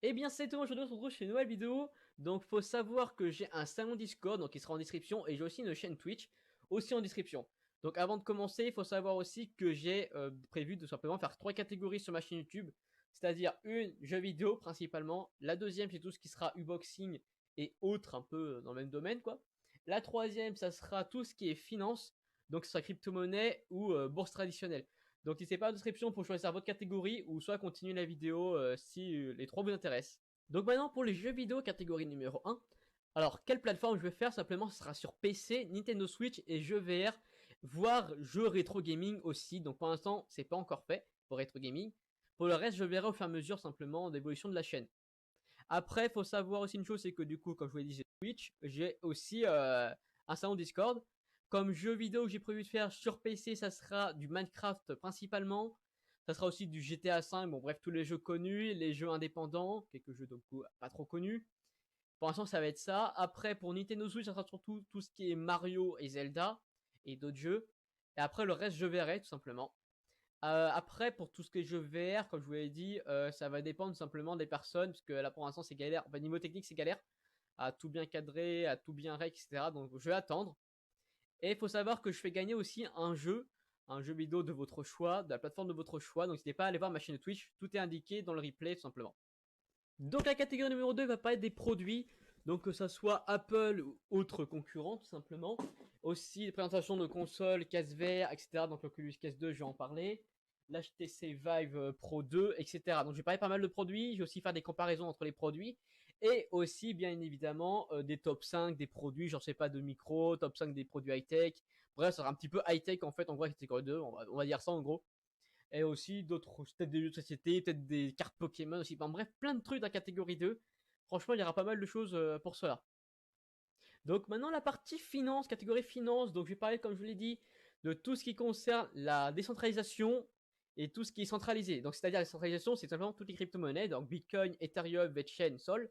Eh bien, c'est tout, aujourd'hui on se retrouve chez une nouvelle vidéo. Donc, faut savoir que j'ai un salon Discord, donc il sera en description, et j'ai aussi une chaîne Twitch, aussi en description. Donc, avant de commencer, il faut savoir aussi que j'ai prévu de simplement faire 3 catégories sur ma chaîne YouTube, c'est-à-dire une jeux vidéo principalement, la deuxième c'est tout ce qui sera unboxing et autres un peu dans le même domaine quoi. La troisième, ça sera tout ce qui est finance, donc ce sera crypto-monnaie ou bourse traditionnelle. Donc n'hésitez pas en description pour choisir votre catégorie ou soit continuer la vidéo si les trois vous intéressent. Donc maintenant pour les jeux vidéo catégorie numéro 1. Alors quelle plateforme je vais faire? Simplement ce sera sur PC, Nintendo Switch et jeux VR, voire jeux rétro gaming aussi. Donc pour l'instant c'est pas encore fait pour rétro gaming. Pour le reste je verrai au fur et à mesure simplement d'évolution de la chaîne. Après il faut savoir aussi une chose, c'est que du coup comme je vous l'ai dit j'ai Twitch, j'ai aussi un salon Discord. Comme jeu vidéo que j'ai prévu de faire sur PC, ça sera du Minecraft principalement. Ça sera aussi du GTA 5, bon bref, tous les jeux connus, les jeux indépendants, quelques jeux donc pas trop connus. Pour l'instant, ça va être ça. Après, pour Nintendo Switch, ça sera surtout tout ce qui est Mario et Zelda et d'autres jeux. Et après, le reste, je verrai tout simplement. Après, pour tout ce qui est jeux VR, comme je vous l'ai dit, ça va dépendre simplement des personnes, parce que là pour l'instant c'est galère. Enfin, niveau technique, c'est galère à tout bien cadrer, à tout bien rec, etc. Donc je vais attendre. Et il faut savoir que je fais gagner aussi un jeu vidéo de votre choix, de la plateforme de votre choix. Donc n'hésitez pas à aller voir ma chaîne Twitch, tout est indiqué dans le replay tout simplement. Donc la catégorie numéro 2 va parler des produits, donc que ça soit Apple ou autres concurrents tout simplement. Aussi des présentations de consoles, casse VR, etc. Donc l'Oculus Quest 2, je vais en parler. L'HTC Vive Pro 2, etc. Donc je vais parler pas mal de produits, je vais aussi faire des comparaisons entre les produits. Et aussi, bien évidemment, des top 5 des produits, genre sais pas, de micro, top 5 des produits high-tech. Bref, ça sera un petit peu high-tech en fait, en gros, catégorie 2, on va dire ça en gros. Et aussi d'autres, peut-être des jeux de société, peut-être des cartes Pokémon aussi. Enfin bref, plein de trucs dans la catégorie 2. Franchement, il y aura pas mal de choses pour cela. Donc maintenant, la partie finance, catégorie finance. Donc je vais parler, comme je vous l'ai dit, de tout ce qui concerne la décentralisation et tout ce qui est centralisé. Donc c'est-à-dire la centralisation, c'est simplement toutes les crypto-monnaies, donc Bitcoin, Ethereum, VeChain, Sol.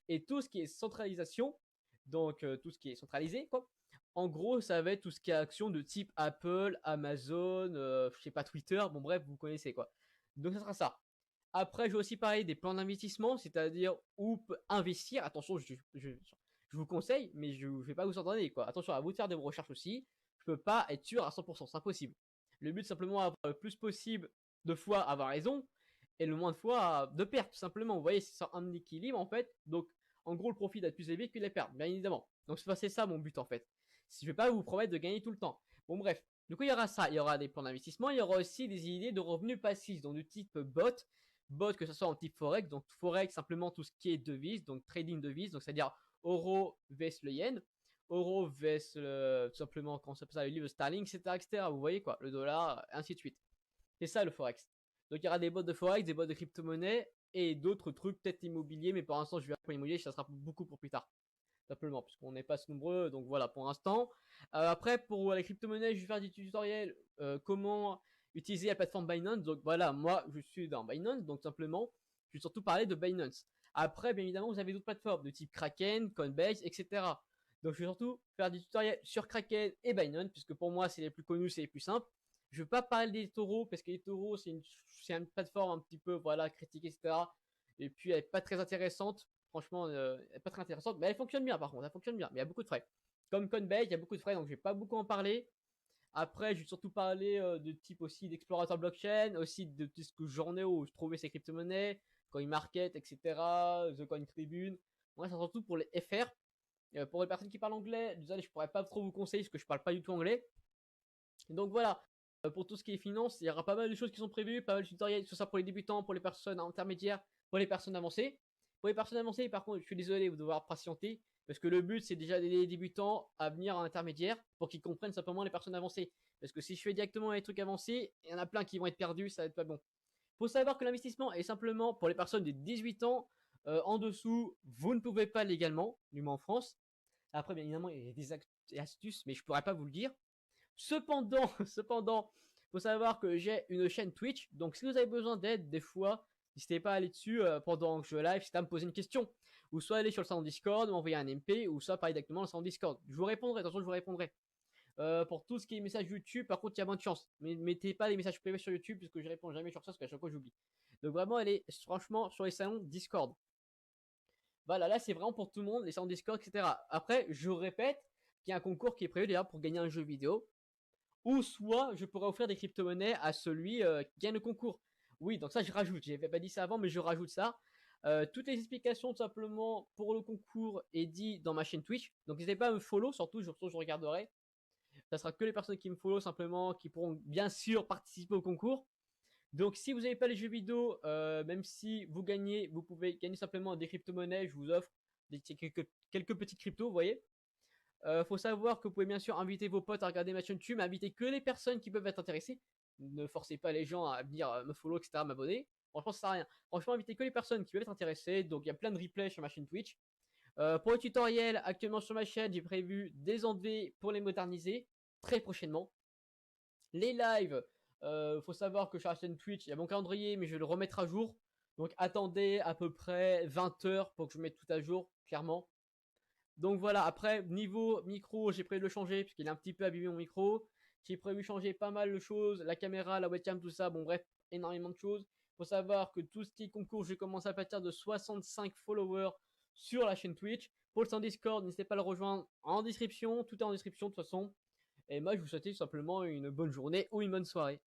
Et tout ce qui est centralisation, donc tout ce qui est centralisé, quoi. En gros, ça va être tout ce qui est action de type Apple, Amazon, je sais pas, Twitter, bon bref, vous connaissez quoi. Donc ça sera ça. Après, je vais aussi parler des plans d'investissement, c'est-à-dire où investir. Attention, je vous conseille, mais je ne vais pas vous entendre quoi. Attention à vous de faire des recherches aussi. Je peux pas être sûr à 100%, c'est impossible. Le but, c'est simplement avoir le plus possible de fois avoir raison et le moins de fois de perdre, tout simplement. Vous voyez, c'est un équilibre en fait. Donc, en gros, le profit doit être plus élevé que les pertes, bien évidemment. Donc, c'est ça mon but en fait. Je ne vais pas vous promettre de gagner tout le temps. Bon, bref. Du coup, il y aura ça. Il y aura des plans d'investissement. Il y aura aussi des idées de revenus passifs, donc du type bot que ce soit en type forex. Donc, forex, simplement tout ce qui est devise, donc trading devise, donc c'est-à-dire euro vs le yen, euro vs tout simplement, comment ça s'appelle ça, le livre sterling, etc., etc. Vous voyez quoi, le dollar, ainsi de suite. C'est ça le forex. Donc il y aura des bots de forex, des bots de crypto-monnaie et d'autres trucs, peut-être immobilier, mais pour l'instant je vais pour l'immobilier, ça sera beaucoup pour plus tard. Simplement, puisqu'on n'est pas si nombreux, donc voilà pour l'instant. Après, pour la crypto-monnaie, je vais faire des tutoriels comment utiliser la plateforme Binance. Donc voilà, moi je suis dans Binance, donc simplement, je vais surtout parler de Binance. Après, bien évidemment, vous avez d'autres plateformes de type Kraken, Coinbase, etc. Donc je vais surtout faire des tutoriels sur Kraken et Binance, puisque pour moi c'est les plus connus, c'est les plus simples. Je ne vais pas parler des taureaux, parce que les taureaux c'est une plateforme un petit peu voilà, critique, etc. Et puis elle n'est pas très intéressante. Franchement, elle n'est pas très intéressante, mais elle fonctionne bien par contre, elle fonctionne bien, mais il y a beaucoup de frais. Comme Coinbase, il y a beaucoup de frais, donc je vais pas beaucoup en parler. Après, je vais surtout parler de type aussi d'explorateur blockchain, aussi de tout ce que j'en ai où je trouvais ces crypto-monnaies, CoinMarket, etc., The Coin Tribune. Moi, c'est surtout pour les FR. Pour les personnes qui parlent anglais, désolé, je pourrais pas trop vous conseiller parce que je parle pas du tout anglais. Donc voilà, pour tout ce qui est finance, il y aura pas mal de choses qui sont prévues, pas mal de tutoriels, que ce soit pour les débutants, pour les personnes intermédiaires, pour les personnes avancées. Pour les personnes avancées, par contre, je suis désolé, vous devoir patienter, parce que le but, c'est déjà d'aider les débutants à venir en intermédiaire pour qu'ils comprennent simplement les personnes avancées. Parce que si je fais directement les trucs avancés, il y en a plein qui vont être perdus, ça va être pas bon. Il faut savoir que l'investissement est simplement pour les personnes de 18 ans en dessous, vous ne pouvez pas légalement, du moins en France. Après, bien évidemment, il y a des astuces, mais je pourrais pas vous le dire. Cependant, cependant, faut savoir que j'ai une chaîne Twitch, donc si vous avez besoin d'aide, des fois, n'hésitez pas à aller dessus pendant que je live, c'est à me poser une question. Ou soit aller sur le salon Discord, m'envoyer un MP, ou soit parler directement dans le salon Discord. Je vous répondrai, attention, je vous répondrai. Pour tout ce qui est messages YouTube, par contre, il y a moins de chance. Mais mettez pas les messages privés sur YouTube, parce que je réponds jamais sur ça, parce qu'à chaque fois, j'oublie. Donc vraiment, elle est franchement sur les salons Discord. Voilà, là c'est vraiment pour tout le monde, les salons Discord, etc. Après, je répète qu'il y a un concours qui est prévu d'ailleurs pour gagner un jeu vidéo. Ou soit je pourrais offrir des crypto-monnaies à celui qui gagne le concours. Oui, donc ça je rajoute. J'avais pas dit ça avant, mais je rajoute ça. Toutes les explications tout simplement pour le concours est dit dans ma chaîne Twitch. Donc n'hésitez pas à me follow, surtout je regarderai. Ça sera que les personnes qui me follow simplement qui pourront bien sûr participer au concours. Donc si vous n'avez pas les jeux vidéo, même si vous gagnez, vous pouvez gagner simplement des crypto-monnaies. Je vous offre quelques petites cryptos, vous voyez. Faut savoir que vous pouvez bien sûr inviter vos potes à regarder ma chaîne YouTube, mais inviter que les personnes qui peuvent être intéressées. Ne forcez pas les gens à venir me follow, etc., m'abonner. Franchement, ça sert à rien. Franchement, invitez que les personnes qui peuvent être intéressées. Donc, il y a plein de replays sur ma chaîne Twitch. Pour les tutoriels, actuellement sur ma chaîne, j'ai prévu des enlevés pour les moderniser très prochainement. Les lives, faut savoir que sur la chaîne Twitch, il y a mon calendrier, mais je vais le remettre à jour. Donc, attendez à peu près 20 heures pour que je mette tout à jour, clairement. Donc voilà, après, niveau micro, j'ai prévu de le changer, puisqu'il est un petit peu abîmé mon micro. J'ai prévu de changer pas mal de choses, la caméra, la webcam, tout ça, bon bref, énormément de choses. Faut savoir que tout ce qui est concours, je commence à partir de 65 followers sur la chaîne Twitch. Pour le sein Discord, n'hésitez pas à le rejoindre en description, tout est en description de toute façon. Et moi, je vous souhaite tout simplement une bonne journée ou une bonne soirée.